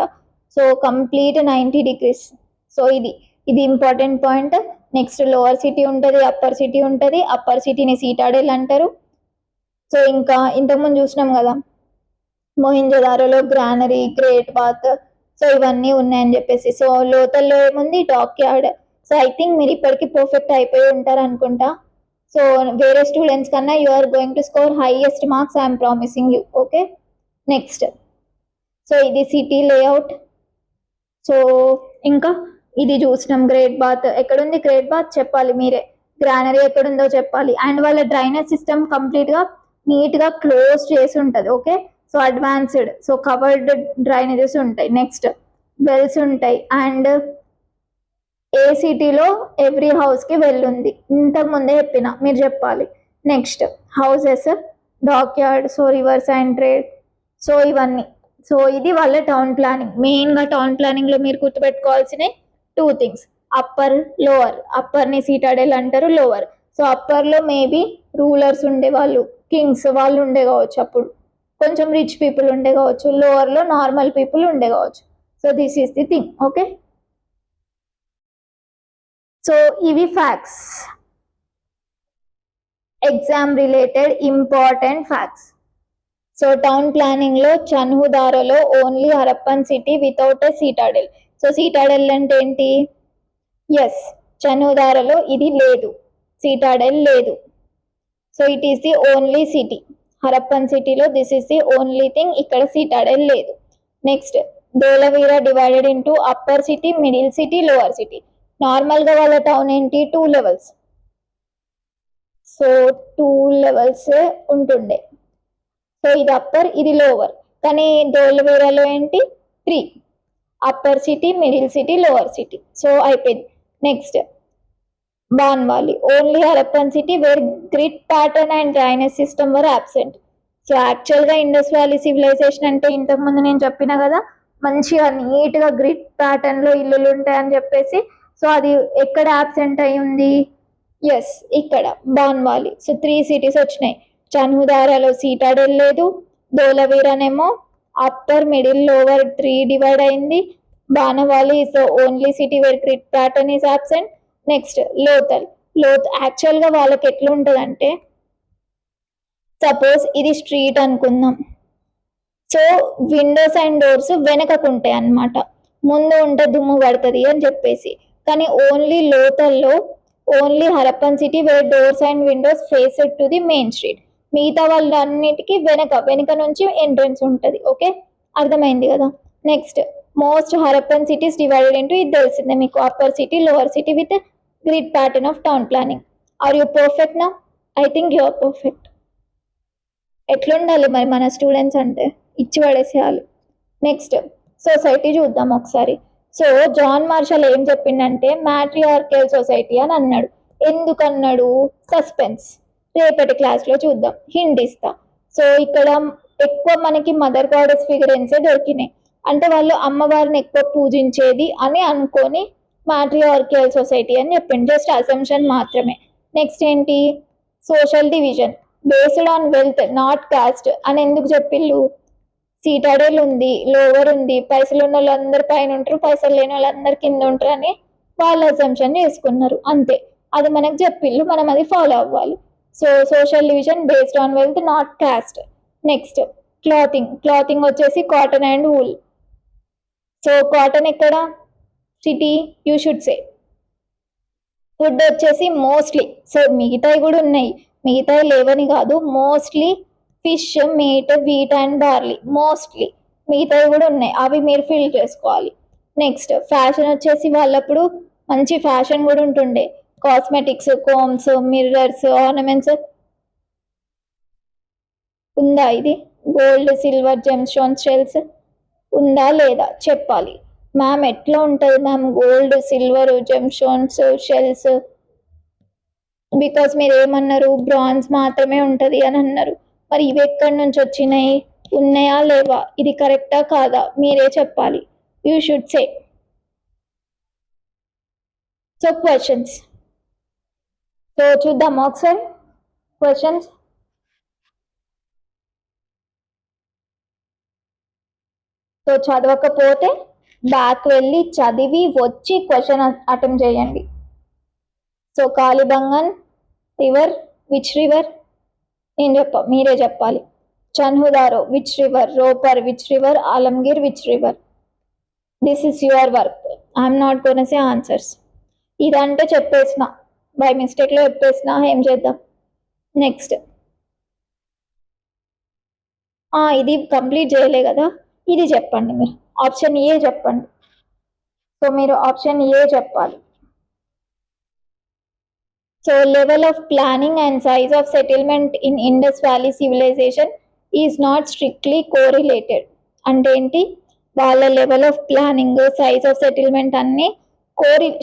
So complete 90 degrees. సో ఇది important point. Next lower city ఉంటుంది, అప్పర్ సిటీ ఉంటుంది. అప్పర్ సిటీని సీటాడెల్ అంటారు. సో ఇంకా ఇంతకుముందు చూసినాం కదా మొహింజోదారోలో గ్రానరీ, గ్రేట్ బాత్, సో ఇవన్నీ ఉన్నాయని చెప్పేసి. సో లోతల్లో ఏముంది, dock yard. So I think మీరు ఇప్పటికీ పర్ఫెక్ట్ అయిపోయి ఉంటారు అనుకుంటా. సో వేరే స్టూడెంట్స్ కన్నా you are going to score highest marks, I'm promising you, okay. Next, so ఇది సిటీ లేఅవుట్. సో ఇంకా ఇది చూసినాం గ్రేట్ బాత్. ఎక్కడుంది గ్రేట్ బాత్ చెప్పాలి మీరే. గ్రానరీ ఎక్కడుందో చెప్పాలి. అండ్ వాళ్ళ డ్రైనేజ్ సిస్టమ్ కంప్లీట్గా నీట్గా క్లోజ్ చేసి ఉంటుంది, okay. So advanced, so covered drainages ఉంటాయి. నెక్స్ట్ వెల్స్ ఉంటాయి. అండ్ ఏ సిటీలో ఎవ్రీ హౌస్కి వెళ్ళుంది, ఇంతకు ముందే చెప్పిన, మీరు చెప్పాలి. Next houses, dock yard, so rivers and trade. So ఇవన్నీ. సో ఇది వాళ్ళ టౌన్ ప్లానింగ్. మెయిన్గా టౌన్ ప్లానింగ్లో మీరు గుర్తుపెట్టుకోవాల్సిన 2 things, అప్పర్, లోవర్. అప్పర్ని సీటాడెల్ అంటారు, లోవర్. సో అప్పర్లో మేబీ రూలర్స్ ఉండేవాళ్ళు, కింగ్స్ వాళ్ళు ఉండే కావచ్చు, అప్పుడు కొంచెం రిచ్ పీపుల్ ఉండే కావచ్చు. లోవర్లో నార్మల్ పీపుల్ ఉండే కావచ్చు. So this is the thing, okay. So ఇవి facts, exam related important facts. So town ప్లానింగ్లో చన్హుదారోలో only Harappan city without a citadel. So citadel అంటే ఏంటి, ఎస్, చన్హుదారోలో ఇది లేదు, సీటాడెల్ లేదు. So it is the only city. Harappan సిటీలో this is the only thing, ఇక్కడ సీటాడెల్ లేదు. Next, Dholavira divided into upper city, middle city, lower city. నార్మల్గా వాళ్ళ టౌన్ ఏంటి, 2 levels. సో 2 levels ఉంటుండే. సో ఇది అప్పర్, ఇది లోవర్. కానీ ధోలవీరాలో ఏంటి 3, upper city, middle city, lower city. So అయిపోయింది. Next, Banawali only Harappan city where grid pattern and drainage system were absent. So యాక్చువల్గా ఇండస్ వ్యాలీ సివిలైజేషన్ అంటే ఇంతకుముందు నేను చెప్పిన కదా, మంచిగా నీట్గా గ్రిడ్ ప్యాటర్న్లో ఇల్లులు ఉంటాయని చెప్పేసి. సో అది ఎక్కడ అబ్సెంట్ అయి ఉంది, ఎస్, ఇక్కడ బాన్వాలి. సో 3 cities వచ్చినాయి. చన్హుదారాలో సీటాడెల్ లేదు, ధోలవీరానేమో అప్పర్, మిడిల్, లోవర్ 3 డివైడ్ అయింది. Banawali is the only city where grid pattern is absent. Next Lothal. యాక్చువల్గా వాళ్ళకి ఎట్లా ఉంటుందంటే, సపోజ్ ఇది స్ట్రీట్ అనుకుందాం. సో విండోస్ అండ్ డోర్స్ వెనకకు ఉంటాయి అన్నమాట, ముందు ఉంటే దుమ్ము పడుతుంది అని చెప్పేసి. కానీ ఓన్లీ లోతల్లో only Harappan city where doors and windows faced to the main street. మిగతా వాళ్ళన్నిటికీ వెనక నుంచి ఎంట్రన్స్ ఉంటుంది, ఓకే. అర్థమైంది కదా. Next, most Harappan cities divided into, ఇది తెలిసిందే మీకు, upper city, lower city with grid pattern of town planning. Are you perfect నా? I think you are perfect. ఎట్లుండాలి మరి మన స్టూడెంట్స్ అంటే, ఇచ్చి పడేసేయాలి. నెక్స్ట్, సొసైటీ చూద్దాం ఒకసారి. సో జాన్ మార్షల్ ఏం చెప్పిండంటే మ్యాట్రియార్కల్ సొసైటీ అని అన్నాడు. ఎందుకన్నాడు, సస్పెన్స్, రేపటి క్లాస్లో చూద్దాం, హింట్ ఇస్తా. సో ఇక్కడ ఎక్కువ మనకి మదర్ గాడెస్ ఫిగరెన్సే దొరికినాయి. అంటే వాళ్ళు అమ్మవారిని ఎక్కువ పూజించేది అని అనుకొని మ్యాట్రియార్కియల్ సొసైటీ అని చెప్పింది, జస్ట్ అసంప్షన్ మాత్రమే. నెక్స్ట్ ఏంటి, social division based on wealth not cost అని ఎందుకు చెప్పిళ్ళు, సీటాడేల్ ఉంది, లోవర్ ఉంది, పైసలు ఉన్న వాళ్ళందరూ పైన ఉంటారు, పైసలు లేని వాళ్ళందరూ కింద ఉంటారు అని వాళ్ళు అసంప్షన్ చేసుకున్నారు అంతే. అది మనకు చెప్పిళ్ళు, మనం అది ఫాలో అవ్వాలి. So social division based on wealth not caste. Next clothing వచ్చేసి cotton and wool. So cotton ఎక్కడ, city you should say. Food వచ్చేసి మోస్ట్లీ, సో మిగతాయి కూడా ఉన్నాయి, మిగతాయి లేవని కాదు, mostly fish, meat, wheat and barley, mostly మిగతాయి కూడా ఉన్నాయి, అవి మీరు ఫిల్ చేసుకోవాలి. నెక్స్ట్ ఫ్యాషన్ వచ్చేసి వాళ్ళప్పుడు మంచి ఫ్యాషన్ కూడా ఉంటుండే, కాస్మెటిక్స్, కోమ్స్, మిర్రర్స్, ఆర్నమెంట్స్. ఉందా ఇది, gold, silver, gem stones, shells ఉందా లేదా చెప్పాలి. మ్యామ్ ఎట్లా ఉంటుంది ma'am gold, silver, gem stones, shells, because మీరు ఏమన్నారు బ్రాంజ్ మాత్రమే ఉంటుంది అని అన్నారు. మరి ఇవి ఎక్కడి నుంచి వచ్చినాయి, ఉన్నాయా లేవా, ఇది కరెక్టా కాదా మీరే చెప్పాలి, you should say. So questions, so చూద్దాం ఒకసారి క్వశ్చన్స్. సో చదవకపోతే బ్యాక్ వెళ్ళి చదివి వచ్చి క్వశ్చన్ అటెంప్ట్ చేయండి. So Kalibangan river which river, నేను మీరే చెప్పాలి. Chanhudaro which river, Ropar which river, Alamgir which river. This is your work, I'm not gonna say answers. ఇదంటే చెప్పేసిన, బై మిస్టేక్లో చెప్పేసిన, ఏం చేద్దాం. నెక్స్ట్ ఇది కంప్లీట్ చేయలే కదా, ఇది చెప్పండి మీరు, ఆప్షన్ ఏ చెప్పండి. సో మీరు ఆప్షన్ ఏ చెప్పాలి. So level of planning and size of settlement in Indus valley civilization is not strictly correlated. అంటే ఏంటి, వాళ్ళ level of planning, size of settlement అన్ని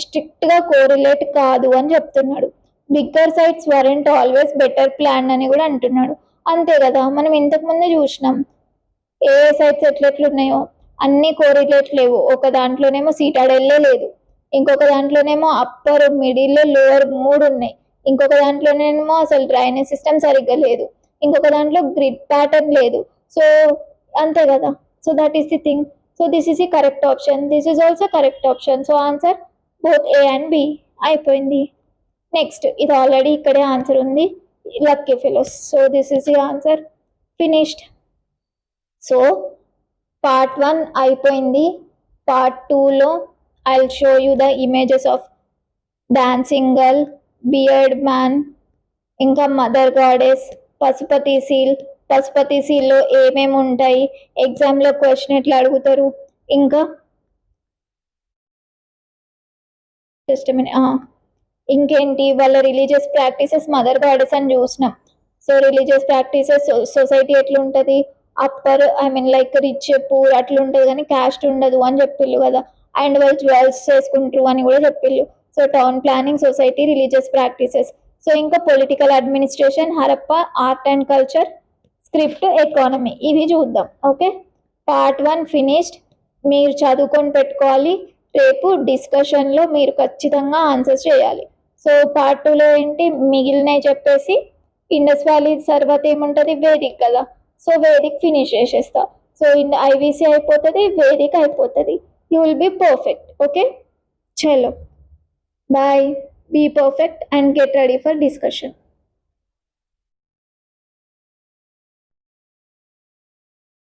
స్ట్రిక్ట్గా కోరిలేట్ కాదు అని చెప్తున్నాడు. Bigger sites warrant always better plan అని కూడా అంటున్నాడు. అంతే కదా, మనం ఇంతకుముందే చూసినాం ఏ సైట్స్ ఎట్లెట్లున్నాయో అన్ని కోరిలేట్ లేవు. ఒక దాంట్లోనేమో సీటాడెల్లే లేదు, ఇంకొక దాంట్లోనేమో అప్పర్, మిడిల్, లోవర్ 3 ఉన్నాయి, ఇంకొక దాంట్లోనేమో అసలు డ్రైనేజ్ సిస్టమ్ సరిగ్గా లేదు, ఇంకొక దాంట్లో గ్రిడ్ ప్యాటర్న్ లేదు. సో అంతే కదా, so that is the thing. So this is the correct option, this is also correct option. So answer both A and B అయిపోయింది. నెక్స్ట్ ఇది ఆల్రెడీ ఇక్కడే ఆన్సర్ ఉంది, lucky fellows. So this is the answer, finished. So part 1 అయిపోయింది. Part 2లో I'll show you the images of dancing girl, beard man, ఇంకా mother goddess, Pashupati seal. Pashupati సీల్లో ఏమేమి ఉంటాయి, ఎగ్జామ్లో క్వశ్చన్ ఎట్లా అడుగుతారు, ఇంకా ఇంకేంటి వాళ్ళ రిలీజియస్ ప్రాక్టీసెస్, మదర్ గాడెస్ అని చూసినాం. సో రిలీజియస్ ప్రాక్టీసెస్, సొసైటీ ఎట్లుంటుంది, అప్పర్ లైక్ రిచ్ పూర్ అట్లా ఉంటుంది కానీ క్యాస్ట్ ఉండదు అని చెప్పిళ్ళు కదా. అండ్ వాళ్ళు జ్యువెల్స్ చేసుకుంటారు అని కూడా చెప్పిళ్ళు. So town planning, society, religious practices. So ఇంకా political administration, Harappa, art and culture, script, economy, ఇవి చూద్దాం. Okay, part 1 finished. మీరు చదువుకొని పెట్టుకోవాలి, రేపు డిస్కషన్లో మీరు ఖచ్చితంగా ఆన్సర్స్ చేయాలి. సో పార్ట్ 2లో ఏంటి మిగిలినవి చెప్పేసి, ఇండస్ వ్యాలీ తర్వాత ఏముంటుంది, వేదిక్ కదా. సో వేదిక్ ఫినిష్ చేసేస్తా. సో ఐవీసీ అయిపోతుంది, వేదిక్ అయిపోతుంది, you will be perfect. Okay, chalo, bye, be perfect and get ready for discussion.